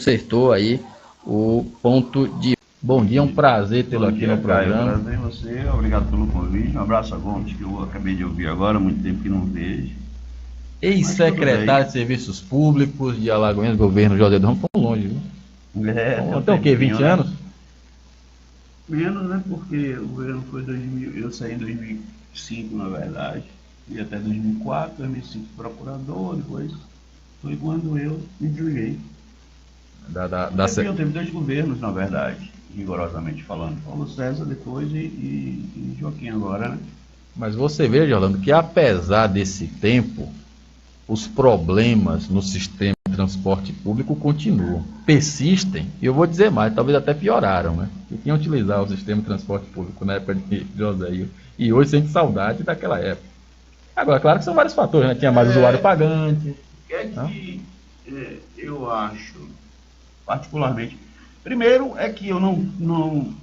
Acertou aí o ponto de. Bom dia, é um prazer tê-lo aqui no Caio, programa. prazer em você, obrigado pelo convite. Um abraço a Gomes, que eu acabei de ouvir agora, muito tempo que não vejo. Mas tudo bem. Ex-secretário de Serviços Públicos de Alagoinhas, governo José do Ramos, fomos longe, viu? Tem um Tem o quê? tempinho, 20 né? anos? Menos, né? Porque o governo foi 2000, eu saí em 2005, na verdade. E até 2004, 2005 procurador, depois foi quando eu me desliguei. Da, da, Um da, tempinho, teve dois governos, na verdade, rigorosamente falando. Paulo César depois e Joaquim agora, né? Mas você veja, Orlando, que apesar desse tempo, os problemas no sistema de transporte público continuam, persistem, e eu vou dizer mais, talvez até pioraram, né? E quem utilizar o sistema de transporte público na época de José e hoje sente saudade daquela época. Agora, claro que são vários fatores, né? Tinha mais usuário É, pagante, o que é né? que eu acho, particularmente? Primeiro é que eu não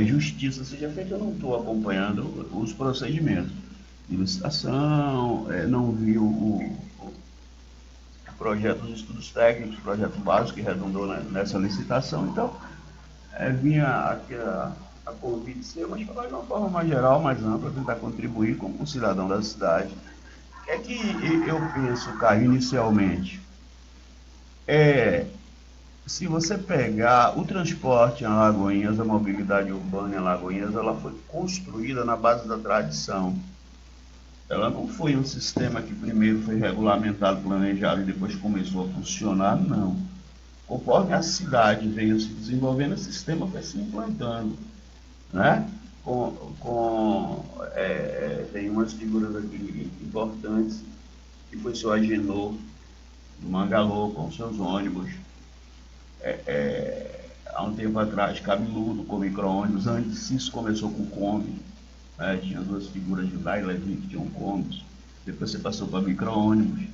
justiça seja feita, eu não estou acompanhando os procedimentos de licitação, não vi o projeto dos estudos técnicos, o projeto básico que redundou nessa licitação, então vinha aqui a convite seu, mas falar de uma forma mais geral, mais ampla, tentar contribuir como um cidadão da cidade. O que é que eu penso, Caio, inicialmente? É, Se você pegar o transporte em Alagoinhas, a mobilidade urbana em Alagoinhas, ela foi construída na base da tradição. Ela não foi um sistema que primeiro foi regulamentado, planejado e depois começou a funcionar, não. Conforme a cidade veio se desenvolvendo, o sistema foi se implantando, né? Tem umas figuras aqui importantes, que foi seu Agenor, do Mangalô, com seus ônibus, há um tempo atrás, cabeludo com micro-ônibus. Antes isso começou com Kombi, né? Tinha duas figuras de lá e Levi que tinham Kombis. Depois você passou para micro-ônibus.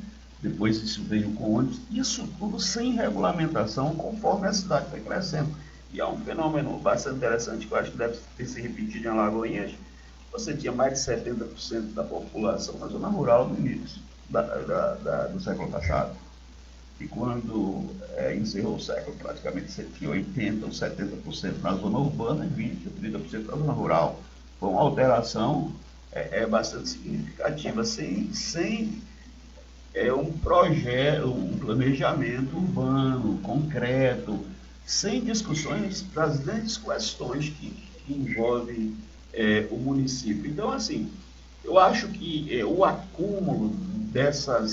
Depois isso veio com ônibus. Isso tudo sem regulamentação, conforme a cidade foi crescendo. E há um fenômeno bastante interessante que eu acho que deve ter se repetido em Alagoinhas. Você tinha mais de 70% da população na zona rural no início do século passado. E quando encerrou o século, praticamente você tinha 80% ou 70% na zona urbana e 20% ou 30% na zona rural. Foi uma alteração bastante significativa, sem um projeto, um planejamento urbano, concreto, sem discussões das grandes questões que envolvem o município. Então, assim, eu acho que o acúmulo dessa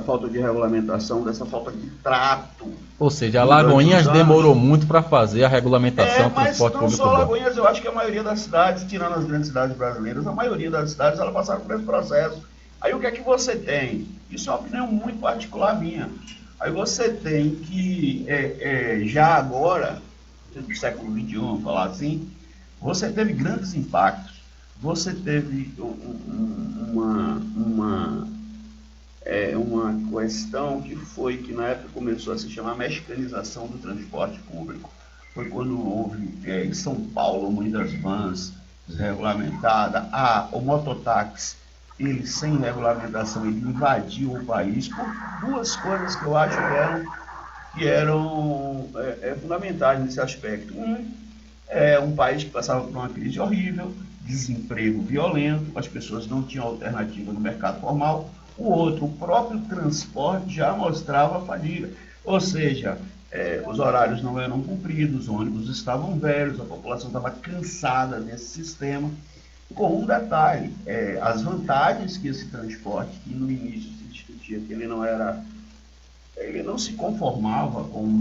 falta de regulamentação, dessa falta de trato Ou seja, durante os Alagoinhas anos. demorou muito para fazer a regulamentação do Mas transporte não público só urbano. Alagoinhas, eu acho que a maioria das cidades, tirando as grandes cidades brasileiras, a maioria das cidades ela passaram por esse processo. Aí o que é que você tem? Isso é uma opinião muito particular minha. Aí você tem que, já agora, no século XXI, vamos falar assim, você teve grandes impactos. Você teve uma questão que foi que na época começou a se chamar mexicanização do transporte público. Foi quando houve em São Paulo muitas vans desregulamentadas, o mototáxi, ele sem regulamentação, ele invadiu o país por duas coisas que eu acho que eram fundamentais nesse aspecto. Um país que passava por uma crise horrível, desemprego violento, as pessoas não tinham alternativa no mercado formal. O outro, o próprio transporte já mostrava fadiga, ou seja, os horários não eram cumpridos, os ônibus estavam velhos, a população estava cansada desse sistema. Com um detalhe, as vantagens que esse transporte, que no início se discutia que ele não se conformava com um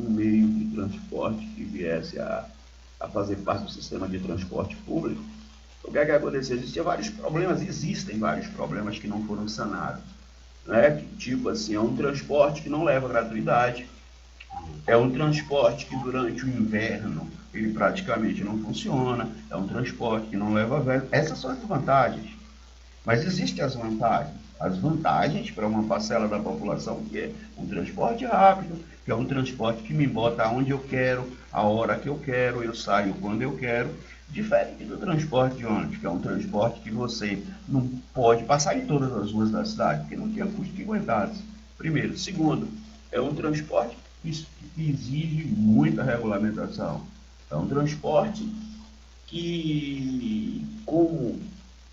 meio de transporte que viesse a fazer parte do sistema de transporte público. O que é que aconteceu? Existem vários problemas que não foram sanados. Né? Tipo assim, é um transporte que não leva gratuidade, é um transporte que durante o inverno ele praticamente não funciona, é um transporte que não leva velho. Essas são as vantagens. Mas existem as vantagens. As vantagens para uma parcela da população que é um transporte rápido, que é um transporte que me bota onde eu quero, a hora que eu quero, eu saio quando eu quero. Diferente do transporte de ônibus, que é um transporte que você não pode passar em todas as ruas da cidade, porque não tinha custo que aguentasse. Primeiro. Segundo, é um transporte que exige muita regulamentação. É um transporte que, como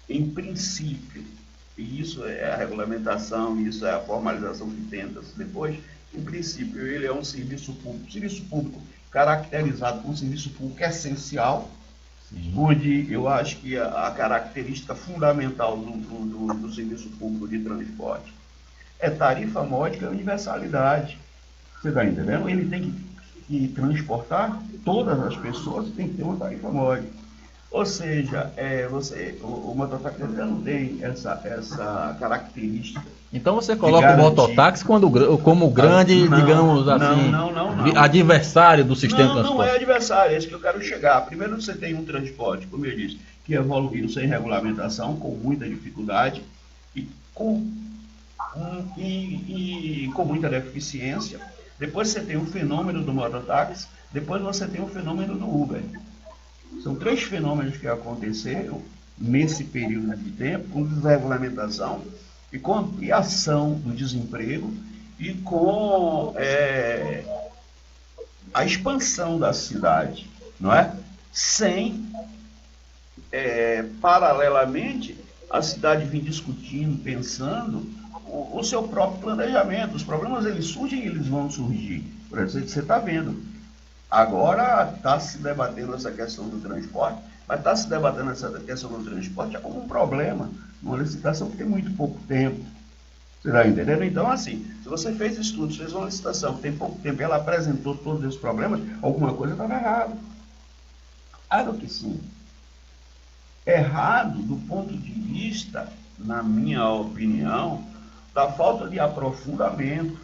em princípio, e isso é a regulamentação, isso é a formalização que tenta-se depois, em princípio ele é um serviço público caracterizado como um serviço público essencial, Sim. onde eu acho que a característica fundamental do serviço público de transporte é tarifa módica e universalidade. Você está entendendo? Ele tem que transportar todas as pessoas, tem que ter uma tarifa módica. Ou seja, o mototáxi não tem essa característica Então você de coloca o garantir. mototáxi como grande, Não, digamos assim, não. adversário do sistema de Não é transporte. adversário, é isso que eu quero chegar. Primeiro você tem um transporte, como eu disse, que evoluiu sem regulamentação, com muita dificuldade e com muita deficiência. Depois você tem o fenômeno do mototáxi, depois você tem o fenômeno do Uber. São três fenômenos que aconteceram nesse período de tempo, com desregulamentação e com ampliação do desemprego e com a expansão da cidade, não é? Sem, paralelamente, a cidade vir discutindo, pensando o seu próprio planejamento. Os problemas eles surgem e eles vão surgir. Por exemplo, você está vendo, agora está se debatendo essa questão do transporte, mas está se debatendo essa questão do transporte como um problema, uma licitação que tem muito pouco tempo. Você está entendendo? Então, assim, se você fez estudos, fez uma licitação que tem pouco tempo e ela apresentou todos esses problemas, alguma coisa estava errada. Claro que sim. Errado do ponto de vista, na minha opinião, da falta de aprofundamento,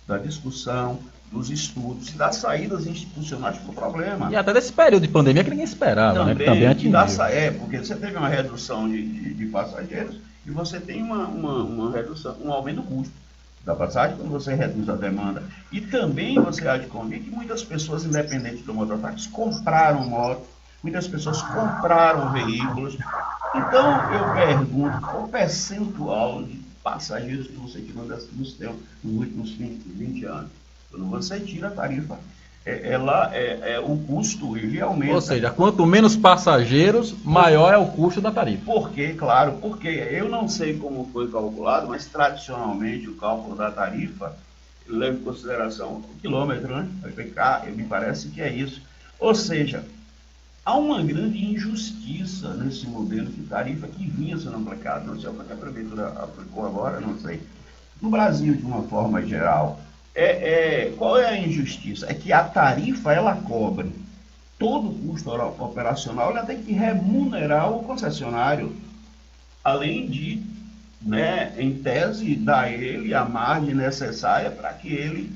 da discussão, dos estudos e das saídas institucionais para o problema. E até desse período de pandemia que ninguém esperava, né? Que também atingiu. Porque você teve uma redução de passageiros e você tem uma redução, um aumento do custo da passagem quando você reduz a demanda. E também você há de convir que muitas pessoas, independentes do mototáxi, compraram moto, muitas pessoas compraram veículos. Então, eu pergunto, qual o percentual de passageiros que você tirou nos últimos 20 anos? Quando você tira a tarifa, o custo ele aumenta. Ou seja, quanto menos passageiros, maior é o custo da tarifa. Porque eu não sei como foi calculado, mas tradicionalmente o cálculo da tarifa leva em consideração o quilômetro, né? IPK, me parece que é isso. Ou seja, há uma grande injustiça nesse modelo de tarifa que vinha sendo aplicado. Não sei o que a prefeitura aplicou agora, não sei. No Brasil, de uma forma geral, qual é a injustiça? É que a tarifa, ela cobre todo o custo operacional, ela tem que remunerar o concessionário, além de, né, em tese, dar a ele a margem necessária para que ele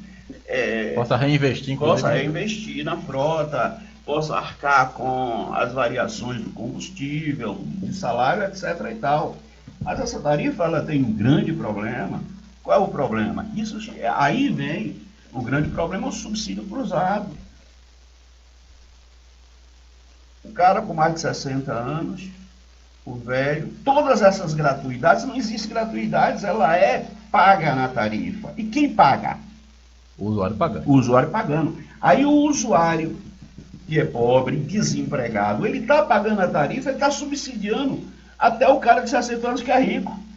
possa reinvestir, possa reinvestir na frota, possa arcar com as variações do combustível, de salário, etc. e tal. Mas essa tarifa ela tem um grande problema. Qual é o problema? Aí vem o grande problema, o subsídio cruzado. O cara com mais de 60 anos, o velho, todas essas gratuidades, não existe gratuidades, ela é paga na tarifa. E quem paga? O usuário pagando. O usuário pagando. Aí o usuário que é pobre, desempregado, ele está pagando a tarifa, ele está subsidiando até o cara de 60 anos que é rico.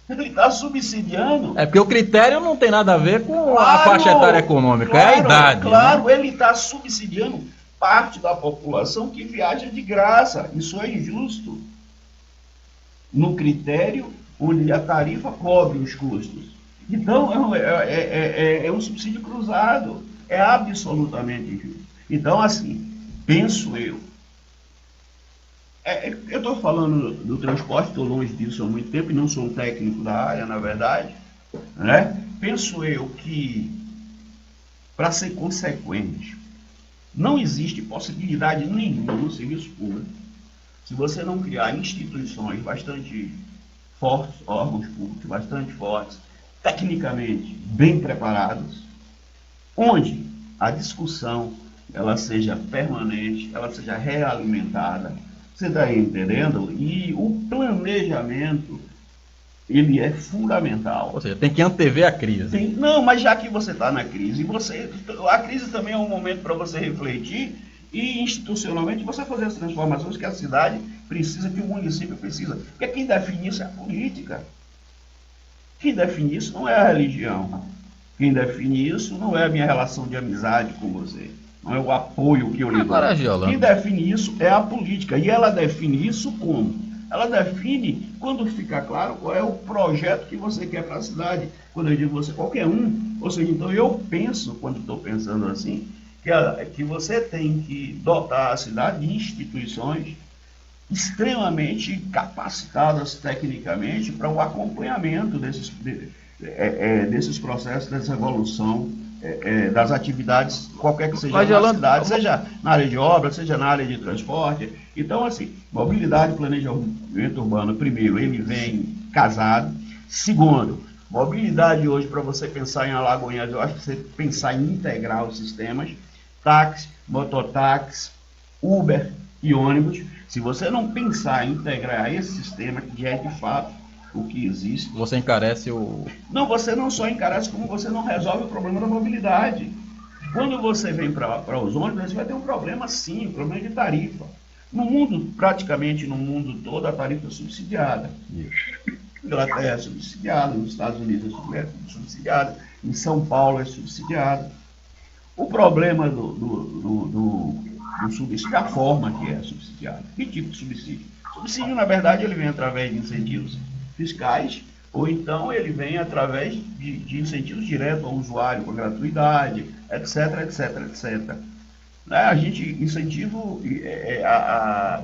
Ele está subsidiando. É porque o critério não tem nada a ver com a faixa etária econômica, é a idade. Claro, né? Ele está subsidiando parte da população que viaja de graça. Isso é injusto. No critério onde a tarifa cobre os custos. Então, é um subsídio cruzado. É absolutamente injusto. Então, assim, penso eu. Eu estou falando do transporte, estou longe disso há muito tempo e não sou um técnico da área, na verdade. Né? Penso eu que, para ser consequente, não existe possibilidade nenhuma no serviço público, se você não criar instituições bastante fortes, órgãos públicos bastante fortes, tecnicamente bem preparados, onde a discussão ela seja permanente, ela seja realimentada. Você está entendendo? E o planejamento, ele é fundamental. Ou seja, tem que antever a crise. Não, mas já que você está na crise, a crise também é um momento para você refletir e institucionalmente você fazer as transformações que a cidade precisa, que o município precisa. Porque quem define isso é a política. Quem define isso não é a religião. Quem define isso não é a minha relação de amizade com você. Não é o apoio que eu lhe dou. Quem define isso é a política. E ela define isso como? Ela define, quando fica claro, qual é o projeto que você quer para a cidade. Quando eu digo você, qualquer um. Ou seja, então eu penso, quando estou pensando assim, que você tem que dotar a cidade de instituições extremamente capacitadas tecnicamente para o acompanhamento desses processos, dessa evolução das atividades, qualquer que seja na cidade, seja na área de obra, seja na área de transporte. Então, assim, mobilidade e planejamento urbano, primeiro, ele vem casado. Segundo, mobilidade hoje, para você pensar em Alagoinhas, eu acho que você pensar em integrar os sistemas, táxi, mototáxi, Uber e ônibus. Se você não pensar em integrar esse sistema, que é de fato o que existe... Você encarece o... Não, você não só encarece, como você não resolve o problema da mobilidade. Quando você vem para os ônibus, você vai ter um problema sim, um problema de tarifa. No mundo, praticamente no mundo todo, a tarifa é subsidiada. Inglaterra é subsidiada, nos Estados Unidos é subsidiada, em São Paulo é subsidiada. O problema do subsídio, a forma que é subsidiado. Que tipo de subsídio? Subsídio, na verdade, ele vem através de incentivos fiscais, ou então ele vem através de incentivos diretos ao usuário, com gratuidade, etc, etc, etc. A gente, incentivo,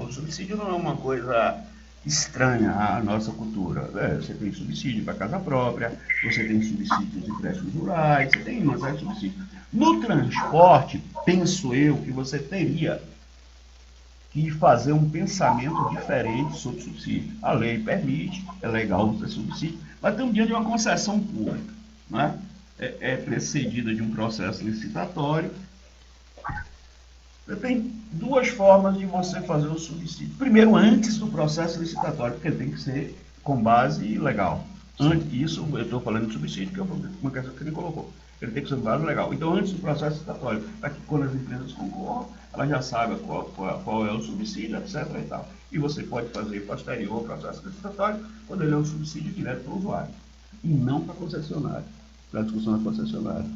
o subsídio não é uma coisa estranha à nossa cultura. Você tem subsídio para casa própria, você tem subsídios de empréstimos rurais, você tem uma série de subsídios. No transporte, penso eu que você teria que fazer um pensamento diferente sobre subsídio. A lei permite, é legal você subsídio, mas tem um dia de uma concessão pública, né? É precedida de um processo licitatório. Você tem duas formas de você fazer o subsídio. Primeiro, antes do processo licitatório, porque ele tem que ser com base legal. Isso, eu estou falando de subsídio, que é uma questão que ele colocou. Ele tem que ser com base legal. Então, antes do processo licitatório, para que quando as empresas concorram, ela já saiba qual é o subsídio, etc. E tal. E você pode fazer posterior ao processo licitatório, quando ele é um subsídio direto para o usuário. E não para a concessionária, para a discussão da concessionária.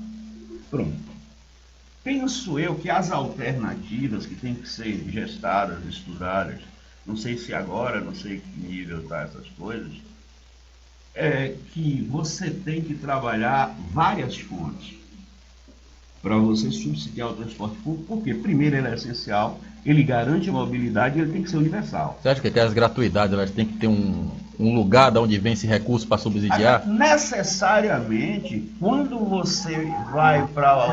Pronto. Penso eu que as alternativas que têm que ser gestadas, estudadas, não sei se agora, não sei que nível tá essas coisas, é que você tem que trabalhar várias fontes para você subsidiar o transporte público, porque primeiro ele é essencial, ele garante a mobilidade e ele tem que ser universal. Você acha que as gratuidades elas têm que ter um lugar de onde vem esse recurso para subsidiar? Necessariamente, quando você vai para o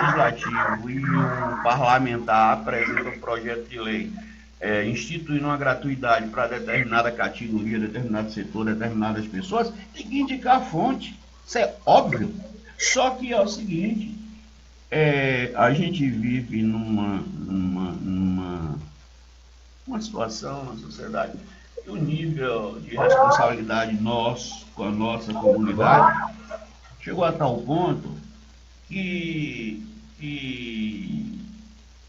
legislativo e o parlamentar apresenta um projeto de lei instituindo uma gratuidade para determinada categoria, determinado setor, determinadas pessoas, tem que indicar a fonte. Isso é óbvio. Só que é o seguinte, a gente vive numa situação na sociedade que o nível de responsabilidade nosso com a nossa comunidade chegou a tal ponto que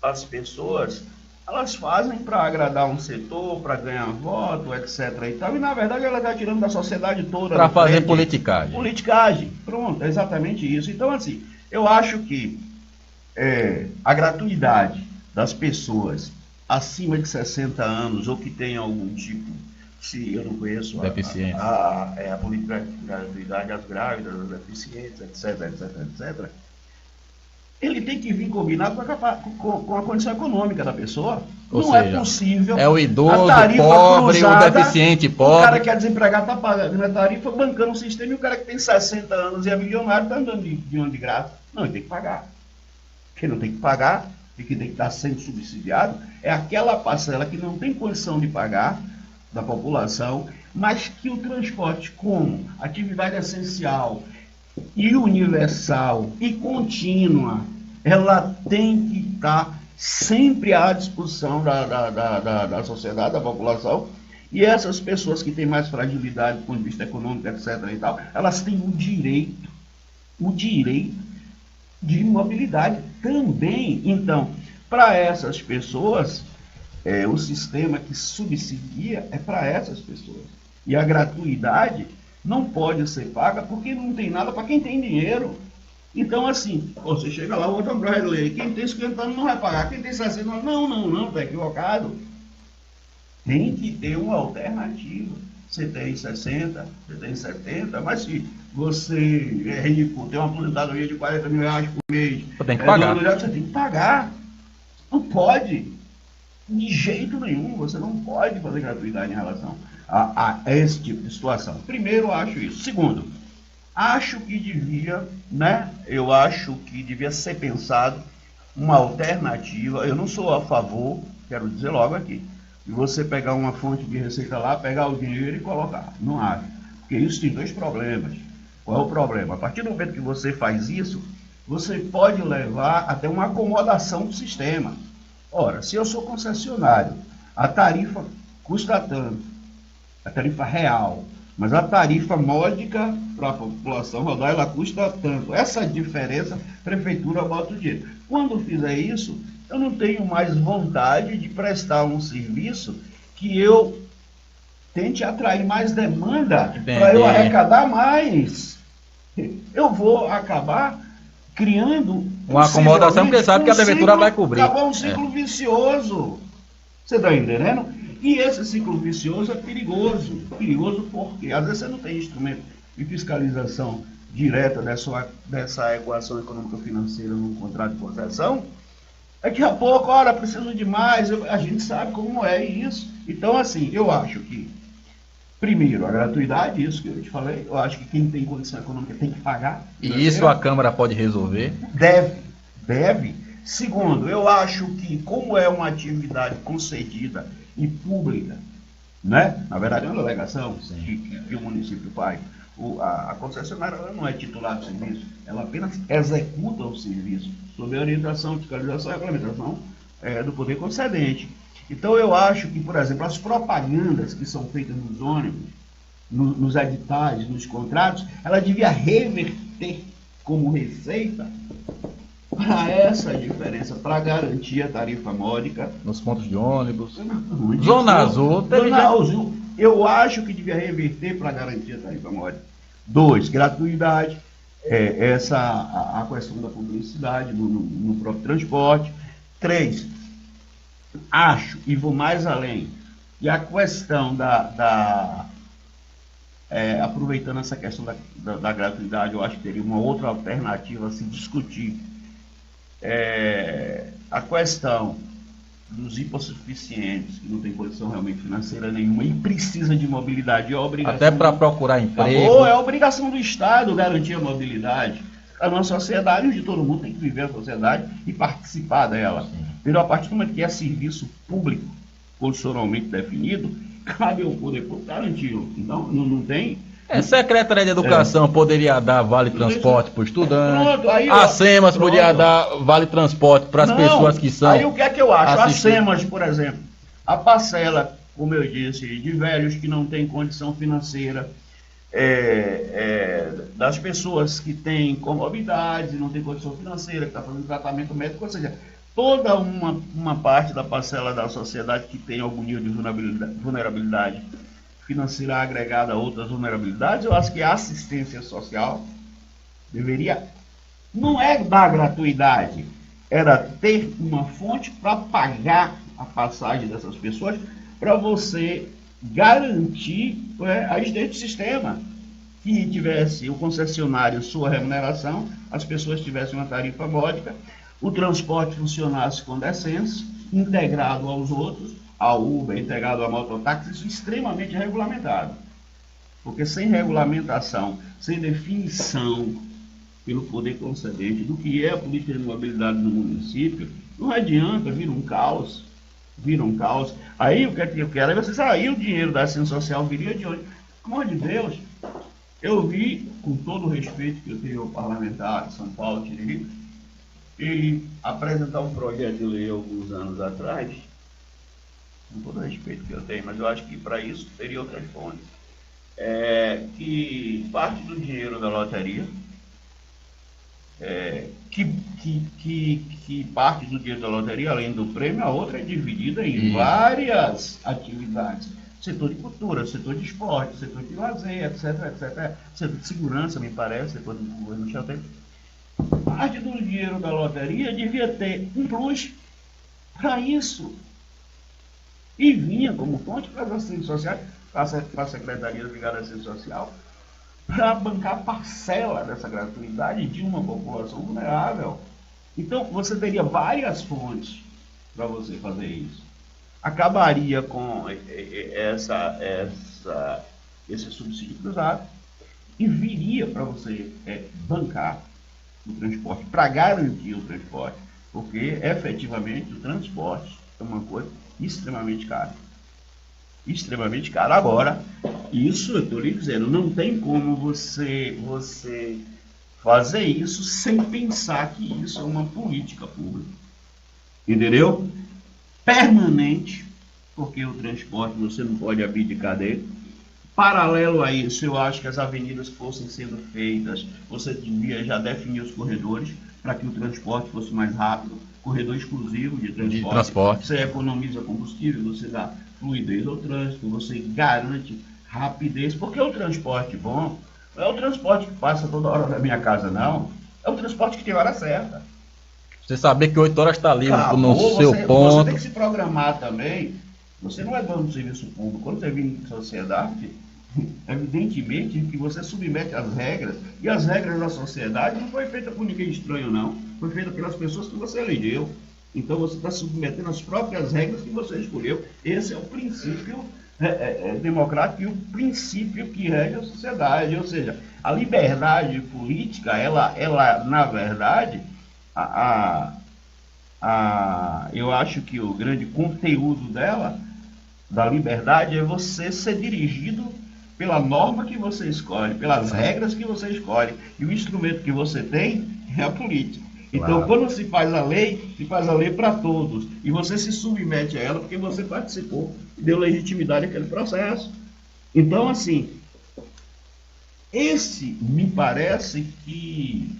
as pessoas elas fazem para agradar um setor, para ganhar voto, etc. E tal, e na verdade ela está tirando da sociedade toda. Para fazer politicagem. Politicagem, pronto, é exatamente isso. Então, assim, eu acho que a gratuidade das pessoas acima de 60 anos ou que tenham algum tipo, se eu não conheço deficiência, a política de gratuidade às grávidas, aos deficientes, etc, etc, etc, ele tem que vir combinado com a condição econômica da pessoa. Ou não seja, é possível. É o idoso pobre, cruzada, o deficiente pobre. O cara que é desempregado está pagando a tarifa, bancando o sistema, e o cara que tem 60 anos e é milionário está andando de onde de graça. Não, ele tem que pagar. Quem não tem que pagar e que tem que estar sendo subsidiado é aquela parcela que não tem condição de pagar da população, mas que o transporte como atividade essencial e universal e contínua ela tem que estar sempre à disposição da sociedade, da população, e essas pessoas que têm mais fragilidade do ponto de vista econômico, etc. e tal, elas têm o direito de mobilidade também. Então, para essas pessoas, o sistema que subsidia é para essas pessoas. E a gratuidade não pode ser paga porque não tem nada para quem tem dinheiro. Então, assim, você chega lá, o outro brasileiro, quem tem 50 anos não vai pagar, quem tem 60 anos, não, está equivocado. Tem que ter uma alternativa. Você tem 60, você tem 70, mas se você é rico, tem uma aposentadoria de 40 mil reais por mês, Você tem que pagar. Você tem que pagar. Não pode. De jeito nenhum, você não pode fazer gratuidade em relação a esse tipo de situação. Primeiro, eu acho isso. Segundo, acho que devia, eu acho que devia ser pensado uma alternativa. Eu não sou a favor, quero dizer logo aqui, de você pegar uma fonte de receita lá, pegar o dinheiro e colocar. Não acho. Porque isso tem dois problemas. Qual é o problema? A partir do momento que você faz isso, você pode levar até uma acomodação do sistema. Ora, se eu sou concessionário, a tarifa custa tanto, a tarifa real, mas a tarifa módica para a população rodar, ela custa tanto. Essa diferença, a prefeitura bota o dinheiro. Quando fizer isso, eu não tenho mais vontade de prestar um serviço que eu tente atrair mais demanda para eu arrecadar mais. Eu vou acabar criando uma acomodação, porque sabe que a prefeitura vai cobrir. Acabou um ciclo vicioso. Você está entendendo? E esse ciclo vicioso é perigoso. Perigoso porque às vezes você não tem instrumento de fiscalização direta dessa equação econômico-financeira num contrato de concessão. Daqui a pouco, olha, preciso de mais. A gente sabe como é isso. Então, assim, eu acho que, primeiro, a gratuidade, isso que eu te falei, eu acho que quem tem condição econômica tem que pagar. E isso a Câmara pode resolver? Deve. Segundo, eu acho que, como é uma atividade concedida e pública, na verdade é uma delegação que o município faz, a concessionária ela não é titular do serviço, ela apenas executa o serviço, sob a orientação, fiscalização e regulamentação do poder concedente. Então eu acho que, por exemplo, as propagandas que são feitas nos ônibus, nos editais, nos contratos, ela devia reverter como receita para essa diferença, para garantir a tarifa módica. Nos pontos de ônibus. Zona Azul. Zona Azul, eu acho que devia reverter para garantir a tarifa módica. 2, gratuidade. A questão da publicidade no próprio transporte. 3, acho, e vou mais além, e a questão aproveitando essa questão da gratuidade, eu acho que teria uma outra alternativa a se discutir. A questão dos hipossuficientes, que não tem condição realmente financeira nenhuma e precisa de mobilidade, é obrigação. Até para procurar emprego. É obrigação do Estado garantir a mobilidade. A nossa sociedade, onde todo mundo tem que viver a sociedade e participar dela. Então, a partir do momento que é serviço público, constitucionalmente definido, cabe ao poder público garantir. Então, não tem. Secretaria de Educação poderia dar vale transporte para o estudante. Pronto, aí, a SEMAS poderia dar vale transporte para as pessoas que são. Aí o que é que eu acho? Assistir. A SEMAS, por exemplo, a parcela, como eu disse, de velhos que não têm condição financeira, das pessoas que têm comorbidades e não têm condição financeira, que estão fazendo tratamento médico, ou seja, toda uma parte da parcela da sociedade que tem algum nível de vulnerabilidade financeira agregada a outras vulnerabilidades, eu acho que a assistência social deveria, não é dar gratuidade, era ter uma fonte para pagar a passagem dessas pessoas, para você garantir a existência do sistema, que tivesse o concessionário sua remuneração, as pessoas tivessem uma tarifa módica, o transporte funcionasse com decência, integrado aos outros, a Uber, integrado a mototáxi, isso é extremamente regulamentado. Porque sem regulamentação, sem definição pelo poder concedente do que é a política de mobilidade no município, não adianta, vira um caos. Aí o que eu quero é vocês, aí o dinheiro da assistência social viria de onde? Pelo amor de Deus, eu vi, com todo o respeito que eu tenho ao parlamentar de São Paulo, Tiririca, e apresentar um projeto de lei alguns anos atrás, com todo o respeito que eu tenho, mas eu acho que para isso teria outras fontes, que parte do dinheiro da loteria, que parte do dinheiro da loteria, além do prêmio, a outra é dividida em Isso. várias atividades. Setor de cultura, setor de esporte, setor de lazer, etc, etc. Setor de segurança, me parece, setor de governo tem. Parte do dinheiro da loteria devia ter um plus para isso. E vinha como fonte para as assistências sociais, para a Secretaria Ligada à Assistência Social, para bancar parcela dessa gratuidade de uma população vulnerável. Então, você teria várias fontes para você fazer isso. Acabaria com esse subsídio cruzado e viria para você bancar o transporte, para garantir o transporte, porque efetivamente o transporte é uma coisa extremamente cara. Extremamente caro. Agora, isso eu estou lhe dizendo, não tem como você fazer isso sem pensar que isso é uma política pública. Entendeu? Permanente, porque o transporte você não pode abdicar dele. Paralelo a isso, eu acho que as avenidas fossem sendo feitas, você devia já definir os corredores para que o transporte fosse mais rápido, corredor exclusivo de transporte. Você economiza combustível, você dá fluidez ao trânsito, você garante rapidez, porque o transporte bom não é o transporte que passa toda hora da minha casa, não. É o transporte que tem hora certa. Você saber que 8 horas está livre no seu Você ponto. tem que se programar também. Você não é dono do serviço público. Quando você vive em sociedade, evidentemente que você submete às regras, e as regras da sociedade não foi feita por ninguém estranho, não. Foi feita pelas pessoas que você elegeu. Então você está submetendo as próprias regras que você escolheu. Esse é o princípio democrático e o princípio que rege a sociedade. Ou seja, a liberdade política, ela na verdade, eu acho que o grande conteúdo dela, da liberdade, é você ser dirigido pela norma que você escolhe, pelas regras que você escolhe. E o instrumento que você tem é a política. Então, quando se faz a lei para todos. E você se submete a ela porque você participou e deu legitimidade àquele processo. Então, assim, esse me parece que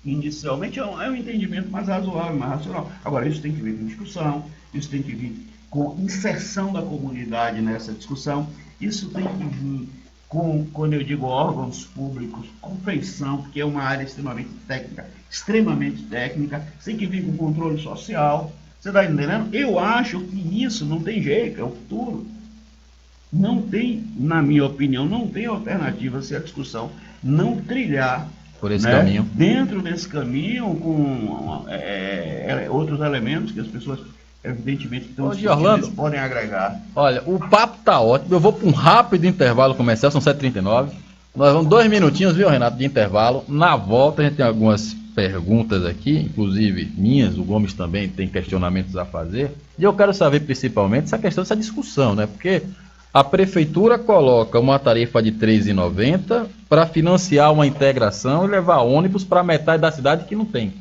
inicialmente é um entendimento mais razoável, mais racional. Agora, isso tem que vir com discussão, isso tem que vir com inserção da comunidade nessa discussão, isso tem que vir com, quando eu digo órgãos públicos, compreensão, porque é uma área extremamente técnica, tem que vir com controle social. Você está entendendo? Eu acho que isso não tem jeito, é o futuro. Não tem, na minha opinião, não tem alternativa se a discussão não trilhar por esse caminho. Dentro desse caminho, com outros elementos que as pessoas, evidentemente, que estão Orlando, podem agregar. Olha, o papo tá ótimo. Eu vou para um rápido intervalo comercial, são 7h39. Nós vamos 2 minutinhos, viu, Renato, de intervalo. Na volta a gente tem algumas perguntas aqui, inclusive minhas, o Gomes também tem questionamentos a fazer. E eu quero saber principalmente essa questão dessa discussão, né? Porque a prefeitura coloca uma tarifa de R$ 3,90 para financiar uma integração e levar ônibus para metade da cidade que não tem.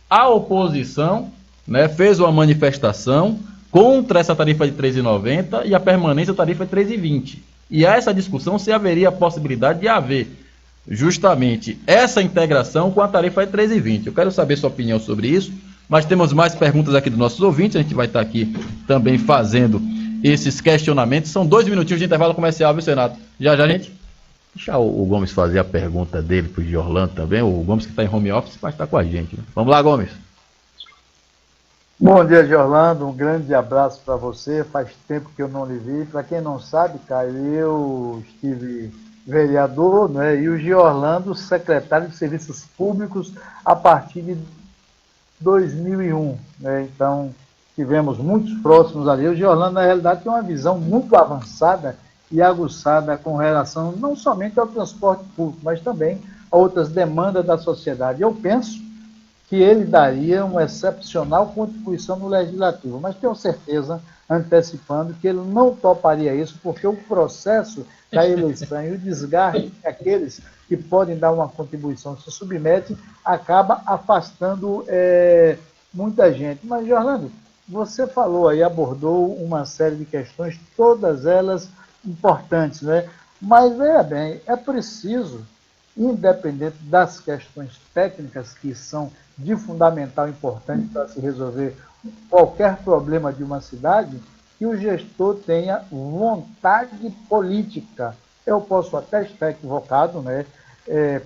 A oposição, né, fez uma manifestação contra essa tarifa de R$ 3,90 e a permanência da tarifa de R$ 3,20. E há essa discussão se haveria a possibilidade de haver justamente essa integração com a tarifa de R$ 3,20. Eu quero saber sua opinião sobre isso, mas temos mais perguntas aqui dos nossos ouvintes, a gente vai estar aqui também fazendo esses questionamentos. São 2 minutinhos de intervalo comercial, viu, Renato? Já, gente. Deixa o Gomes fazer a pergunta dele pro Orlando também. O Gomes que está em home office vai estar com a gente, né? Vamos lá, Gomes. Bom dia, Orlando. Um grande abraço para você. Faz tempo que eu não lhe vi. Para quem não sabe, Caio, eu estive vereador, né, e o Orlando secretário de Serviços Públicos a partir de 2001. Né? Então, tivemos muitos próximos ali. O Orlando, na realidade, tem uma visão muito avançada e aguçada com relação não somente ao transporte público, mas também a outras demandas da sociedade. Eu penso que ele daria uma excepcional contribuição no Legislativo, mas tenho certeza, antecipando, que ele não toparia isso, porque o processo da eleição e o desgaste daqueles que podem dar uma contribuição, se submete, acaba afastando muita gente. Mas, Orlando, você falou aí, abordou uma série de questões, todas elas importantes, né? Mas, veja bem, é preciso, independente das questões técnicas que são de fundamental importância para se resolver qualquer problema de uma cidade, que o gestor tenha vontade política. Eu posso até estar equivocado, né?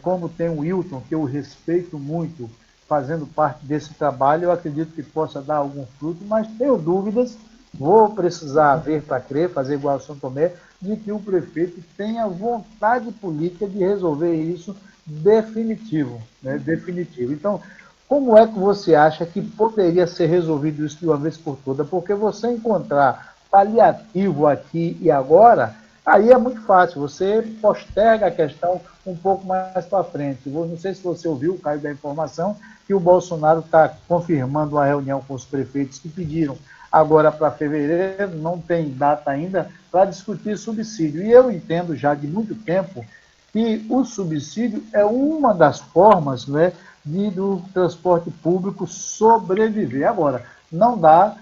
Como tem o Wilton, que eu respeito muito, fazendo parte desse trabalho, eu acredito que possa dar algum fruto, mas tenho dúvidas, vou precisar ver para crer, fazer igual a São Tomé, de que o prefeito tenha vontade política de resolver isso definitivo, né? Definitivo. Então, como é que você acha que poderia ser resolvido isso de uma vez por todas? Porque você encontrar paliativo aqui e agora, aí é muito fácil, você posterga a questão um pouco mais para frente. Não sei se você ouviu, Caio, da informação, que o Bolsonaro está confirmando uma reunião com os prefeitos que pediram agora para fevereiro, não tem data ainda, para discutir subsídio. E eu entendo já de muito tempo que o subsídio é uma das formas, né, do transporte público sobreviver. Agora, não dá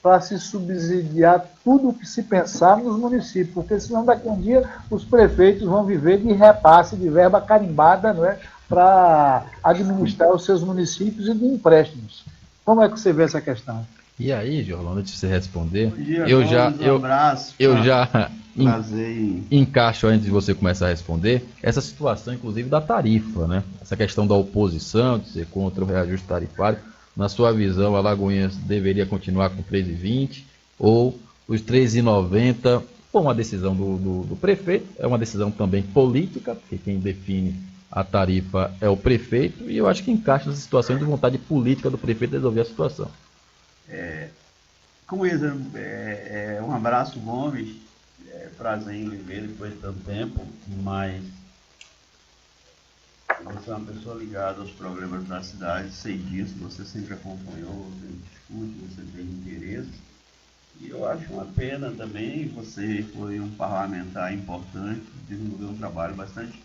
para se subsidiar tudo o que se pensar nos municípios, porque senão daqui a um dia os prefeitos vão viver de repasse de verba carimbada, não é, para administrar os seus municípios e de empréstimos. Como é que você vê essa questão? E aí, Jorlando, antes de você responder, Bom dia, eu já, Gomes, um abraço. eu já Prazer. encaixo antes de você começar a responder essa situação, inclusive, da tarifa, né? Essa questão da oposição, de ser contra o reajuste tarifário. Na sua visão, a Alagoinhas deveria continuar com 3,20 ou os 3,90? Foi uma decisão do prefeito, é uma decisão também política, porque quem define a tarifa é o prefeito, e eu acho que encaixa nessa situação de vontade política do prefeito de resolver a situação. Com isso, um abraço, Gomes. Prazer em lhe ver depois de tanto tempo, mas você é uma pessoa ligada aos problemas da cidade, sei disso, você sempre acompanhou, você discute, você tem interesse. E eu acho uma pena também, você foi um parlamentar importante, desenvolveu um trabalho bastante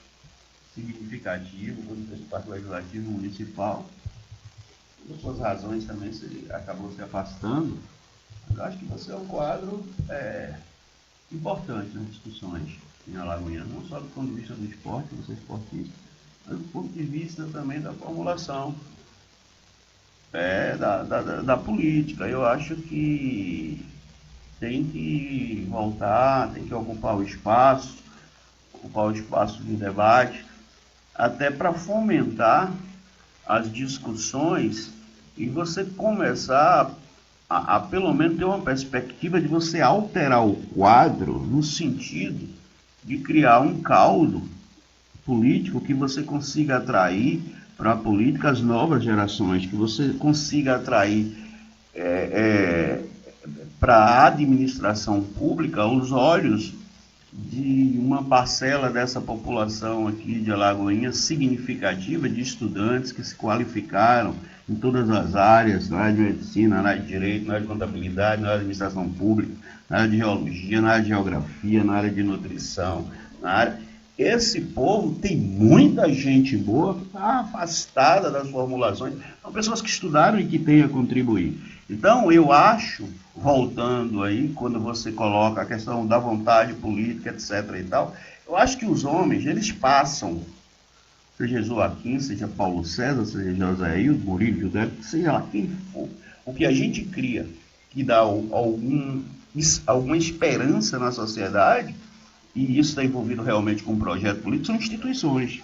significativo quando fez parte do legislativo municipal. Por suas razões também você acabou se afastando. Eu acho que você é um quadro importante nas discussões em Alagoinhas, não só do ponto de vista do esporte, você é esportista, mas do ponto de vista também da formulação da política. Eu acho que tem que voltar, tem que ocupar o espaço de debate, até para fomentar as discussões e você começar a pelo menos ter uma perspectiva de você alterar o quadro no sentido de criar um caldo político que você consiga atrair para a política as novas gerações, que você consiga atrair para a administração pública os olhos de uma parcela dessa população aqui de Alagoinhas significativa de estudantes que se qualificaram em todas as áreas, na área de medicina, na área de direito, na área de contabilidade, na área de administração pública, na área de geologia, na área de geografia, na área de nutrição, na área... Esse povo tem muita gente boa que está afastada das formulações, são pessoas que estudaram e que têm a contribuir. Então, eu acho, voltando aí, quando você coloca a questão da vontade política, etc. e tal, eu acho que os homens, eles passam, seja Joaquim, seja Paulo César, seja José Hildo, Murilo, José, seja lá quem for, o que a gente cria, que dá alguma esperança na sociedade, e isso está envolvido realmente com um projeto político, são instituições.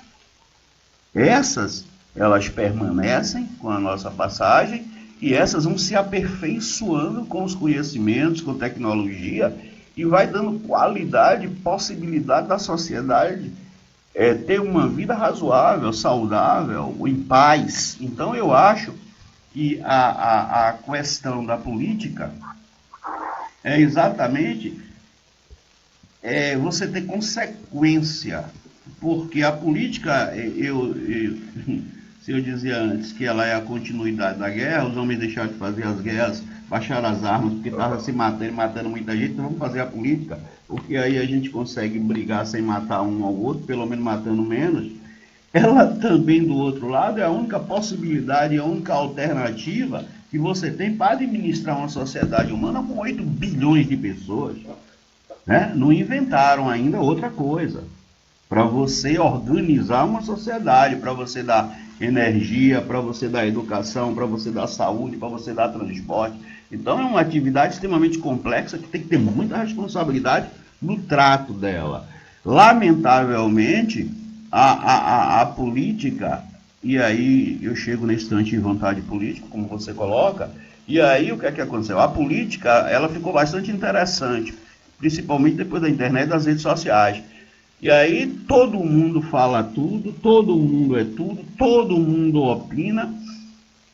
Essas, elas permanecem com a nossa passagem, e essas vão se aperfeiçoando com os conhecimentos, com tecnologia, e vai dando qualidade, possibilidade da sociedade ter uma vida razoável, saudável, em paz. Então eu acho que a questão da política é exatamente você ter consequência, porque a política, se eu dizia antes que ela é a continuidade da guerra, os homens deixaram de fazer as guerras, baixaram as armas porque estavam se matando muita gente, então vamos fazer a política, porque aí a gente consegue brigar sem matar um ao outro, pelo menos matando menos, ela também, do outro lado, é a única possibilidade, a única alternativa que você tem para administrar uma sociedade humana com 8 bilhões de pessoas. Né? Não inventaram ainda outra coisa. Para você organizar uma sociedade, para você dar energia, para você dar educação, para você dar saúde, para você dar transporte. Então é uma atividade extremamente complexa que tem que ter muita responsabilidade no trato dela. Lamentavelmente, a política, e aí eu chego nesse instante de vontade política, como você coloca, e aí o que é que aconteceu? A política, ela ficou bastante interessante, principalmente depois da internet e das redes sociais. E aí todo mundo fala tudo, todo mundo é tudo, todo mundo opina,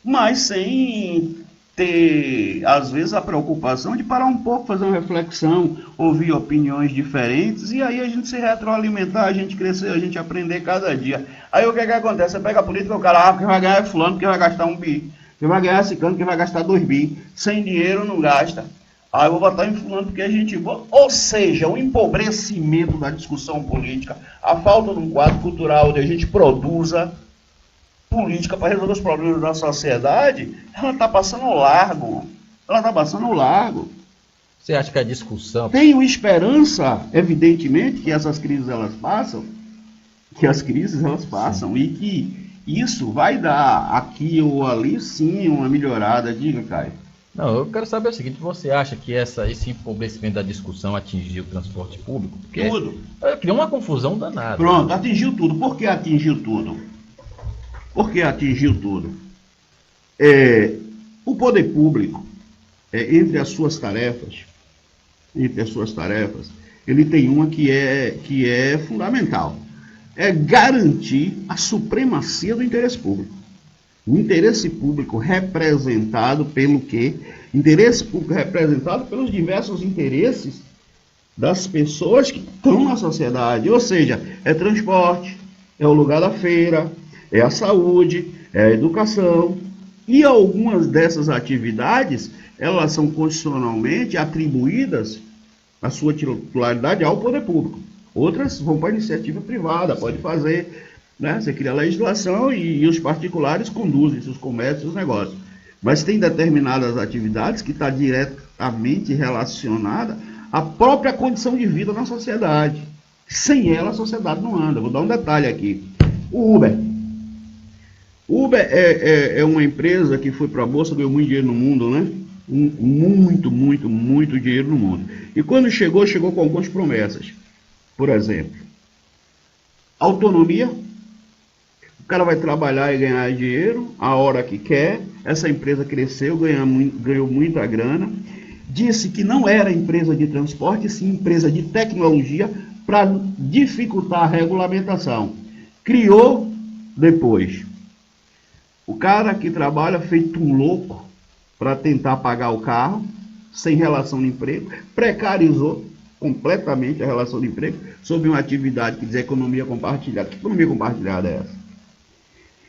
mas sem ter, às vezes, a preocupação de parar um pouco, fazer uma reflexão, ouvir opiniões diferentes, e aí a gente se retroalimentar, a gente crescer, a gente aprender cada dia. Aí o que é que acontece? Você pega a política, o cara, quem vai ganhar é fulano, quem vai gastar 1 bi, quem vai ganhar é ciclano, quem vai gastar 2 bi, sem dinheiro não gasta. Aí eu vou votar em fulano porque a gente... Ou seja, o empobrecimento da discussão política, a falta de um quadro cultural onde a gente produza política para resolver os problemas da sociedade, ela está passando ao largo. Ela está passando ao largo. Você acha que a discussão... Tenho esperança, evidentemente, que essas crises elas passam, sim, e que isso vai dar aqui ou ali, sim, uma melhorada. Diga, Caio. Não, eu quero saber o seguinte, você acha que esse empobrecimento da discussão atingiu o transporte público? Porque Tudo. Criou uma confusão danada. Pronto, atingiu tudo. Por que atingiu tudo? Porque atingiu tudo. O poder público, entre as suas tarefas, ele tem uma que é fundamental. É garantir a supremacia do interesse público. O interesse público representado pelo quê? Interesse público representado pelos diversos interesses das pessoas que estão na sociedade. Ou seja, é transporte, é o lugar da feira, é a saúde, é a educação. E algumas dessas atividades, elas são constitucionalmente atribuídas a sua titularidade ao poder público. Outras vão para a iniciativa privada, pode fazer, né? Você cria a legislação e os particulares conduzem seus comércios, seus negócios. Mas tem determinadas atividades que estão diretamente relacionadas à própria condição de vida na sociedade. Sem ela, a sociedade não anda. Vou dar um detalhe aqui. O Uber. Uber é uma empresa que foi para a Bolsa, ganhou muito dinheiro no mundo, né? Muito dinheiro no mundo. E quando chegou com algumas promessas. Por exemplo, autonomia. O cara vai trabalhar e ganhar dinheiro a hora que quer. Essa empresa cresceu, ganhou muita grana. Disse que não era empresa de transporte, sim empresa de tecnologia para dificultar a regulamentação. Criou depois. O cara que trabalha feito um louco para tentar pagar o carro, sem relação de emprego, precarizou completamente a relação de emprego sob uma atividade que diz economia compartilhada. Que economia compartilhada é essa?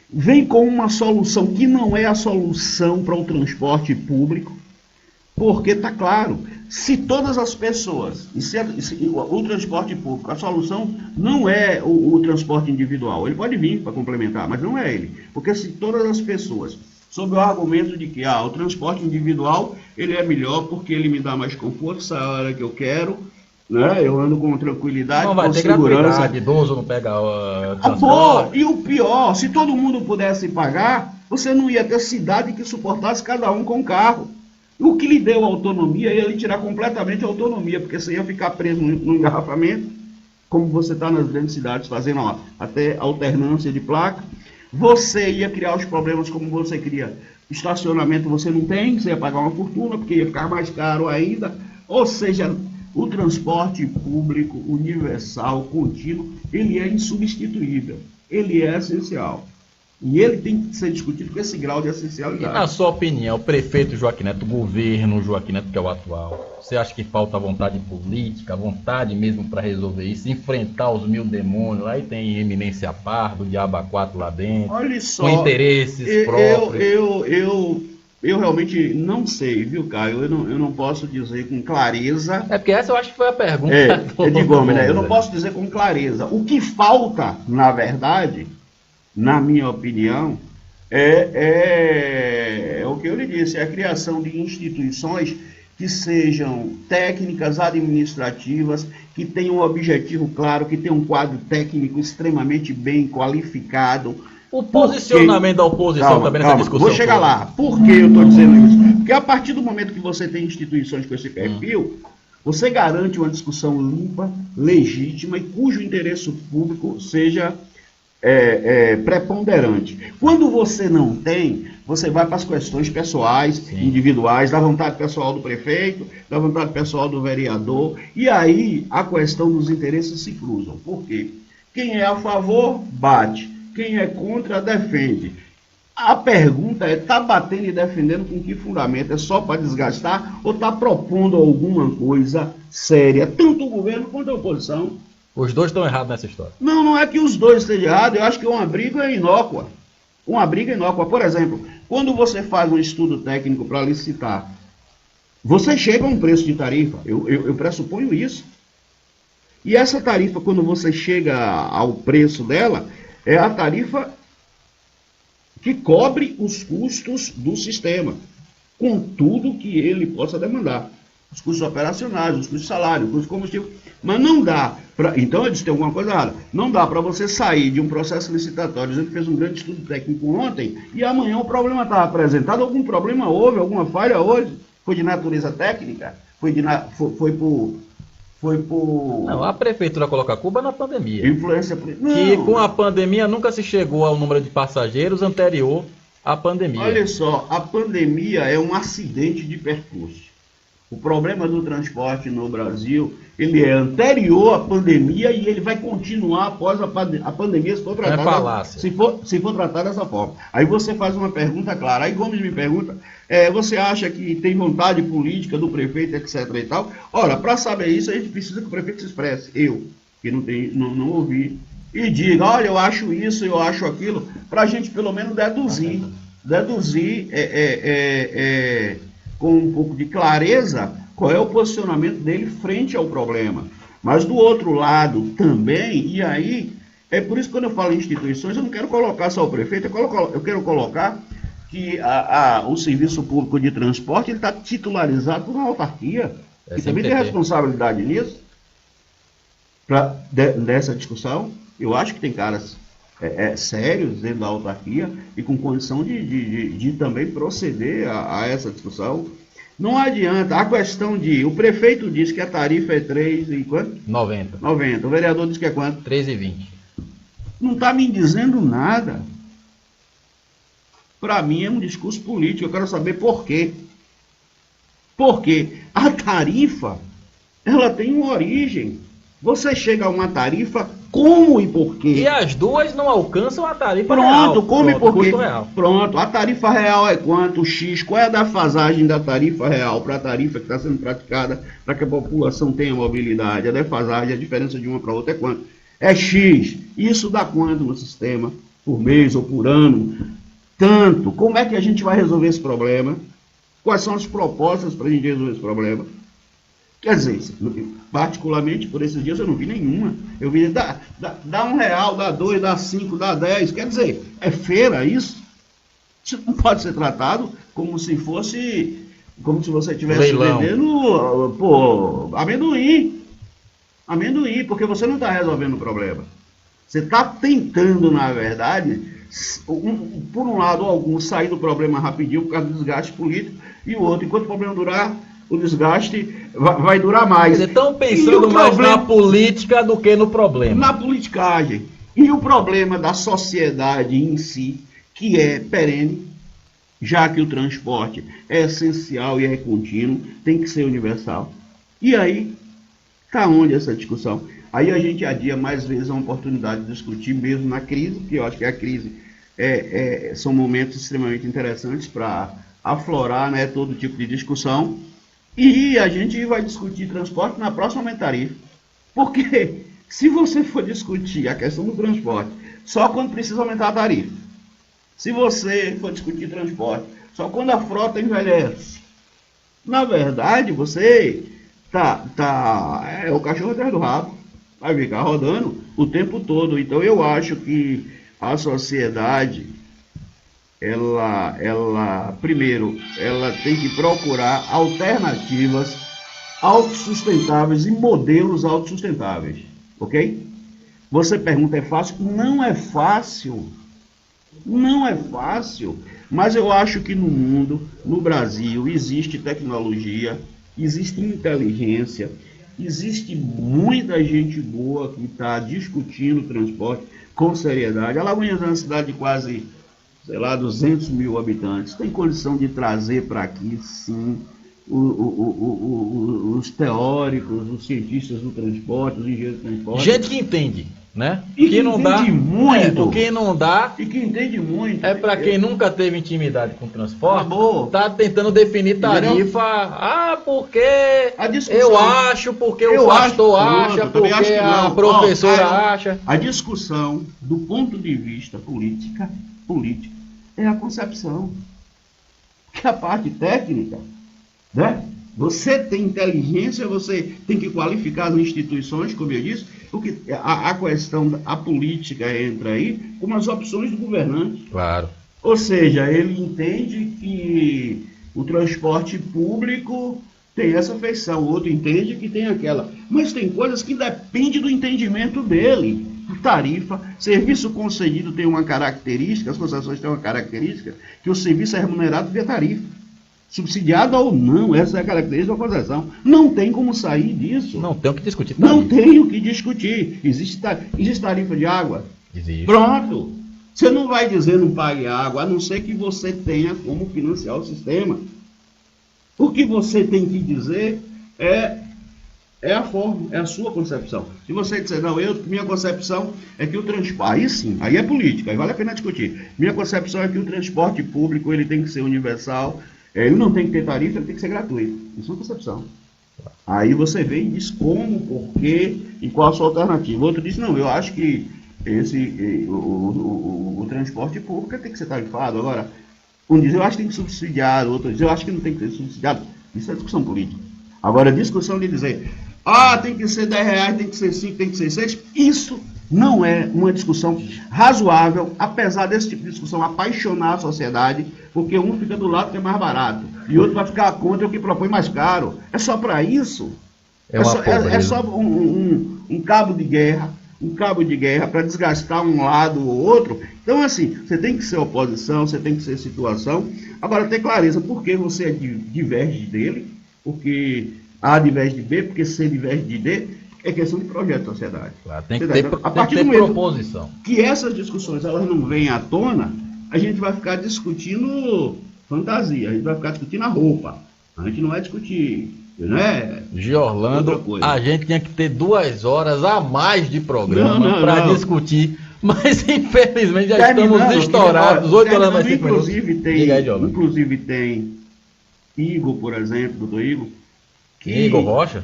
Vem com uma solução que não é a solução para o transporte público, porque está claro, se todas as pessoas, o transporte público, a solução não é o transporte individual, ele pode vir para complementar, mas não é ele, porque se todas as pessoas, sob o argumento de que o transporte individual ele é melhor porque ele me dá mais conforto, sai a hora que eu quero, né? Eu ando com tranquilidade, não vai com ter segurança. Idoso não pega transporte. E o pior, se todo mundo pudesse pagar, você não ia ter cidade que suportasse cada um com carro. O que lhe deu autonomia ia lhe tirar completamente a autonomia, porque você ia ficar preso no engarrafamento, como você está nas grandes cidades fazendo até alternância de placa. Você ia criar os problemas como você cria. Estacionamento você não tem, você ia pagar uma fortuna, porque ia ficar mais caro ainda. Ou seja, o transporte público universal, contínuo, ele é insubstituível, ele é essencial. E ele tem que ser discutido com esse grau de essencialidade. E na sua opinião, o prefeito Joaquim Neto, o governo Joaquim Neto, que é o atual, você acha que falta vontade política, vontade mesmo para resolver isso, enfrentar os 1000 demônios, aí tem Eminência Pardo, Diabo 4 lá dentro, olha só, com interesses próprios? Eu realmente não sei, viu, Caio? Eu não posso dizer com clareza. É porque essa eu acho que foi a pergunta. Eu não posso dizer com clareza. O que falta, na verdade, na minha opinião, é o que eu lhe disse, é a criação de instituições que sejam técnicas, administrativas, que tenham um objetivo claro, que tenham um quadro técnico extremamente bem qualificado. O posicionamento da oposição também nessa discussão. Vou chegar lá. Por que eu estou dizendo isso? Porque a partir do momento que você tem instituições com esse perfil, você garante uma discussão limpa, legítima e cujo interesse público seja preponderante. Quando você não tem, você vai para as questões pessoais, individuais, da vontade pessoal do prefeito, da vontade pessoal do vereador, e aí a questão dos interesses se cruzam. Por quê? Quem é a favor, bate. Quem é contra, defende. A pergunta é, está batendo e defendendo com que fundamento? É só para desgastar ou está propondo alguma coisa séria, tanto o governo quanto a oposição? Os dois estão errados nessa história. Não, não é que os dois estejam errados, eu acho que uma briga é inócua. Uma briga é inócua. Por exemplo, quando você faz um estudo técnico para licitar, você chega a um preço de tarifa, eu pressuponho isso. E essa tarifa, quando você chega ao preço dela, é a tarifa que cobre os custos do sistema, com tudo que ele possa demandar. Os custos operacionais, os custos de salário, os custos de combustível. Mas não dá para... Então, eu disse, tem alguma coisa errada. Não dá para você sair de um processo licitatório dizendo que fez um grande estudo técnico ontem e amanhã o problema está apresentado. Algum problema houve, alguma falha hoje? Foi de natureza técnica? Foi por... Não, a prefeitura coloca a culpa na pandemia. Influência... Não. Que com a pandemia nunca se chegou ao número de passageiros anterior à pandemia. Olha só, a pandemia é um acidente de percurso. O problema do transporte no Brasil, ele é anterior à pandemia e ele vai continuar após a pandemia, se for tratado, se for tratado dessa forma. Aí você faz uma pergunta clara. Aí Gomes me pergunta, você acha que tem vontade política do prefeito, etc. e tal? Ora, para saber isso, a gente precisa que o prefeito se expresse. Eu, que não ouvi, e diga, olha, eu acho isso, eu acho aquilo, para a gente pelo menos deduzir com um pouco de clareza qual é o posicionamento dele frente ao problema. Mas do outro lado também, e aí, é por isso que quando eu falo em instituições, eu não quero colocar só o prefeito, eu quero colocar que o serviço público de transporte está titularizado por uma autarquia, que também tem responsabilidade nisso, dessa discussão. Eu acho que tem caras sérios dentro da autarquia e com condição de também proceder a essa discussão. Não adianta, a questão o prefeito diz que a tarifa é 3 e quanto? 90. O vereador diz que é quanto? 3,20. Não está me dizendo nada. Para mim é um discurso político, eu quero saber por quê. Porque a tarifa, ela tem uma origem. Você chega a uma tarifa, como e por quê? E as duas não alcançam a tarifa real. Pronto, como e por quê? Real. Pronto, a tarifa real é quanto? X, qual é a defasagem da tarifa real para a tarifa que está sendo praticada para que a população tenha mobilidade? A defasagem, a diferença de uma para outra é quanto? É X. Isso dá quanto no sistema? Por mês ou por ano? Tanto. Como é que a gente vai resolver esse problema? Quais são as propostas para a gente resolver esse problema? Quer dizer, particularmente por esses dias eu não vi nenhuma. Eu vi, dá R$1, dá 2, dá 5, dá 10. Quer dizer, é feira isso? Isso não pode ser tratado como se você estivesse vendendo, amendoim. Amendoim, porque você não está resolvendo o problema. Você está tentando, na verdade, por um lado, alguns sair do problema rapidinho por causa do desgaste político, e o outro, enquanto o problema durar, o desgaste vai durar mais. Estão pensando mais na política do que no problema. Na politicagem. E o problema da sociedade em si, que é perene, já que o transporte é essencial e é contínuo, tem que ser universal. E aí, está onde essa discussão? Aí a gente adia mais vezes a oportunidade de discutir mesmo na crise, porque eu acho que a crise são momentos extremamente interessantes para aflorar, né, todo tipo de discussão. E a gente vai discutir transporte na próxima aumento de tarifa. Porque se você for discutir a questão do transporte só quando precisa aumentar a tarifa, se você for discutir transporte só quando a frota envelhece, na verdade você é o cachorro atrás do rabo, vai ficar rodando o tempo todo. Então eu acho que a sociedade, primeiro, ela tem que procurar alternativas autossustentáveis e modelos autossustentáveis, ok? Você pergunta, é fácil? Não é fácil. Não é fácil, mas eu acho que no mundo, no Brasil, existe tecnologia, existe inteligência, existe muita gente boa que está discutindo o transporte com seriedade. Alagoinhas é uma cidade de quase, sei lá, 200 mil habitantes. Tem condição de trazer para aqui, sim, os teóricos, os cientistas do transporte, os engenheiros do transporte. Gente que entende, né? E que não dá muito. O que não dá E que entende muito. é para quem nunca teve intimidade com o transporte. Acabou. Tá tentando definir tarifa. Entendeu? Porque A discussão, eu acho, porque eu o pastor acho, acha, pronto, também acho porque que a não. professora acha. A discussão, do ponto de vista política, é a concepção. Que a parte técnica, né? Você tem inteligência, você tem que qualificar as instituições, como eu disse, porque a questão, a política entra aí como as opções do governante. Claro. Ou seja, ele entende que o transporte público tem essa feição, o outro entende que tem aquela. Mas tem coisas que dependem do entendimento dele. Tarifa, serviço concedido tem uma característica, as concessões têm uma característica, que o serviço é remunerado via tarifa. Subsidiado ou não, essa é a característica da concessão. Não tem como sair disso. Não tem o que discutir. Não tem o que discutir. Existe tarifa de água? Existe. Pronto. Você não vai dizer não pague água, a não ser que você tenha como financiar o sistema. O que você tem que dizer é a forma, é a sua concepção. Se você disser, não, minha concepção é que o transporte, aí sim, aí é política, aí vale a pena discutir. Minha concepção é que o transporte público ele tem que ser universal, ele não tem que ter tarifa, ele tem que ser gratuito. Isso é uma concepção. Aí você vem e diz como, por quê e qual a sua alternativa. Outro diz, não, eu acho que o transporte público tem que ser tarifado. Agora, um diz, eu acho que tem que ser subsidiado, outro diz, eu acho que não tem que ser subsidiado. Isso é discussão política. Agora, a discussão de dizer, tem que ser R$10, tem que ser 5, tem que ser 6, isso não é uma discussão razoável, apesar desse tipo de discussão apaixonar a sociedade, porque um fica do lado que é mais barato, e outro vai ficar contra o que propõe mais caro. É só para isso. É só um cabo de guerra, para desgastar um lado ou outro. Então, assim, você tem que ser oposição, você tem que ser situação. Agora, ter clareza por que você diverge dele, porque A diverge de B, porque C diverge de D, é questão de projeto de sociedade. Claro, tem que ter proposição. Que essas discussões elas não venham à tona, a gente vai ficar discutindo fantasia, a gente vai ficar discutindo a roupa. A gente não vai discutir, né? Giorlando, a gente tinha que ter 2 horas a mais de programa para discutir, mas infelizmente já estamos estourados, 8 horas mais 5 minutos. Inclusive tem Igor, por exemplo, doutor Igor. Igor Rocha?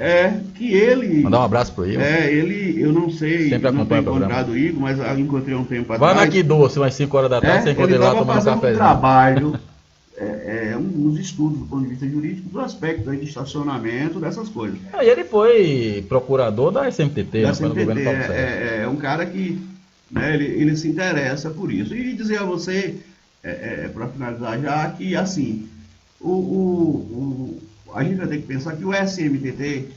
Que ele... Mandar um abraço pro Igor. Eu não sei, sempre não tenho encontrado o Igor, mas eu encontrei um tempo atrás. Vai aqui doce, umas 5 horas da tarde, você encontra ele lá tomando um cafezinho. Um trabalho, uns estudos do ponto de vista jurídico, do aspecto de estacionamento, dessas coisas. E ele foi procurador da SMTT, no governo Paulo Sérgio. É um cara que, né, ele se interessa por isso. E dizer a você, para finalizar já, que assim, a gente vai ter que pensar que o SMTT,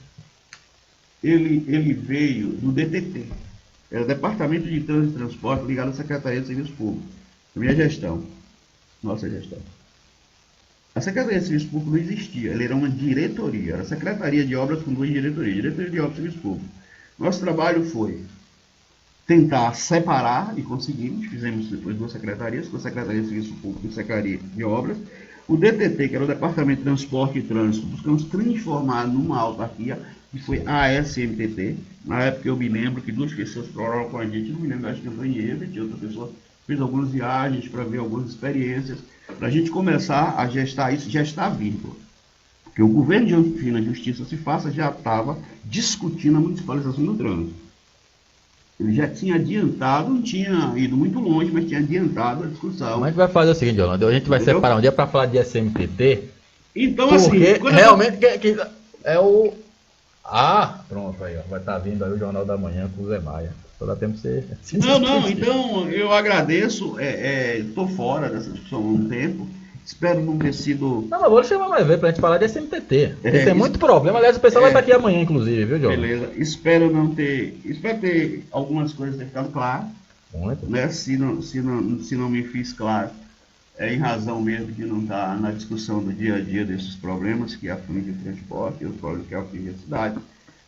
ele veio do DTT, era o Departamento de Trânsito e Transporte ligado à Secretaria de Serviço Público, minha gestão, nossa gestão. A Secretaria de Serviço Público não existia, ela era uma diretoria, era a Secretaria de Obras com 2 diretorias, Diretoria de Obras e Serviço Público. Nosso trabalho foi tentar separar, e conseguimos, fizemos depois 2 secretarias, com a Secretaria de Serviço Público e a Secretaria de Obras. O DTT, que era o Departamento de Transporte e Trânsito, buscamos transformar numa autarquia, que foi a SMTT. Na época eu me lembro que 2 pessoas falaram com a gente, não me lembro, acho que eu estou em Everett, outra pessoa fez algumas viagens para ver algumas experiências, para a gente começar a gestar isso, gestar vírgula. Porque o governo de onde a Justiça se faça já estava discutindo a municipalização do trânsito. Ele já tinha adiantado, não tinha ido muito longe, mas tinha adiantado a discussão. Mas a gente vai fazer o seguinte, Orlando, a gente vai separar um dia para falar de SMTT. Então, porque assim... realmente é o... pronto aí, ó, vai estar vindo aí o Jornal da Manhã com o Zé Maia. Só dá tempo de você... Não, então eu agradeço, estou fora dessa discussão há um tempo, espero não ter sido... Não, mas vou chamar mais vezes pra gente falar de SMTT. Porque tem muito isso- problema, aliás, o pessoal vai estar aqui amanhã, inclusive, viu, Jorge? Beleza, espero ter algumas coisas ter ficado claras, Muito. né? Se não me fiz claro, é em razão mesmo de não estar na discussão do dia a dia desses problemas que afligem o transporte, os problemas que afligem a cidade.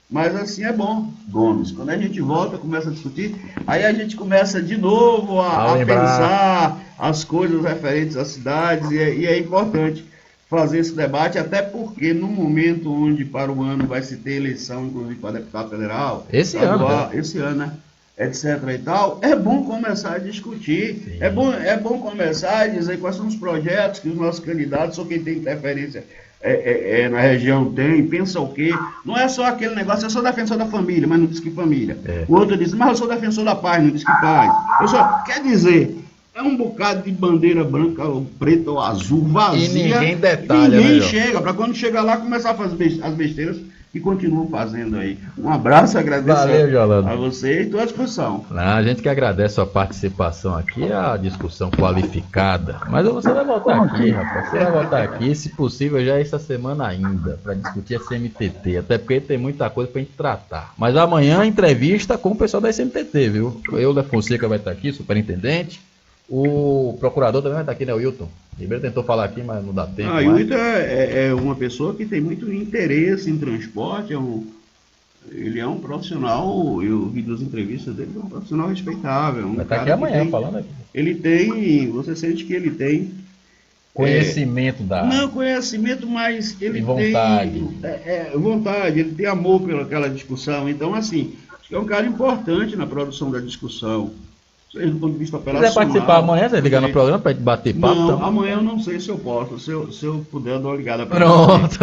Mas assim é bom, Gomes. Quando a gente volta, começa a discutir, aí a gente começa de novo a lembrar. pensar as coisas referentes às cidades, e é importante fazer esse debate, até porque no momento onde para o ano vai se ter eleição, inclusive para deputado federal, Esse ano, né? esse ano, né? Etc. e tal, é bom começar a discutir, é bom começar a dizer quais são os projetos que os nossos candidatos ou quem tem interferência na região tem, pensa o quê? Não é só aquele negócio, eu sou defensor da família, mas não diz que família. O outro diz, mas eu sou defensor da paz, não diz que paz. Quer dizer, é um bocado de bandeira branca, ou preta ou azul, vazia. E ninguém detalha, ninguém né, chega, para quando chegar lá começar a fazer as besteiras que continuam fazendo aí. Um abraço, agradeço a você e estou à disposição. A gente que agradece a sua participação aqui, a discussão qualificada. Mas você vai voltar aqui, rapaz. Você vai voltar aqui, se possível, já esta semana ainda, para discutir a SMTT. Até porque tem muita coisa para a gente tratar. Mas amanhã, entrevista com o pessoal da SMTT, viu? Euler Fonseca vai estar aqui, superintendente. O procurador também vai estar aqui, né, o Wilton? Ribeiro tentou falar aqui, mas não dá tempo. O Wilton é uma pessoa que tem muito interesse em transporte, ele é um profissional, eu vi duas entrevistas dele, é um profissional respeitável. Vai estar aqui amanhã falando aqui. Ele tem, você sente que ele tem... Conhecimento da... Não, conhecimento, mas ele vontade. Tem vontade, ele tem amor pelaquela discussão. Então, assim, acho que é um cara importante na produção da discussão. Seja do ponto de vista operacional. Se quiser participar amanhã, você ligar no programa para bater papo? Não, amanhã eu não sei se eu posso. Se eu puder, eu dou uma ligada para Pronto.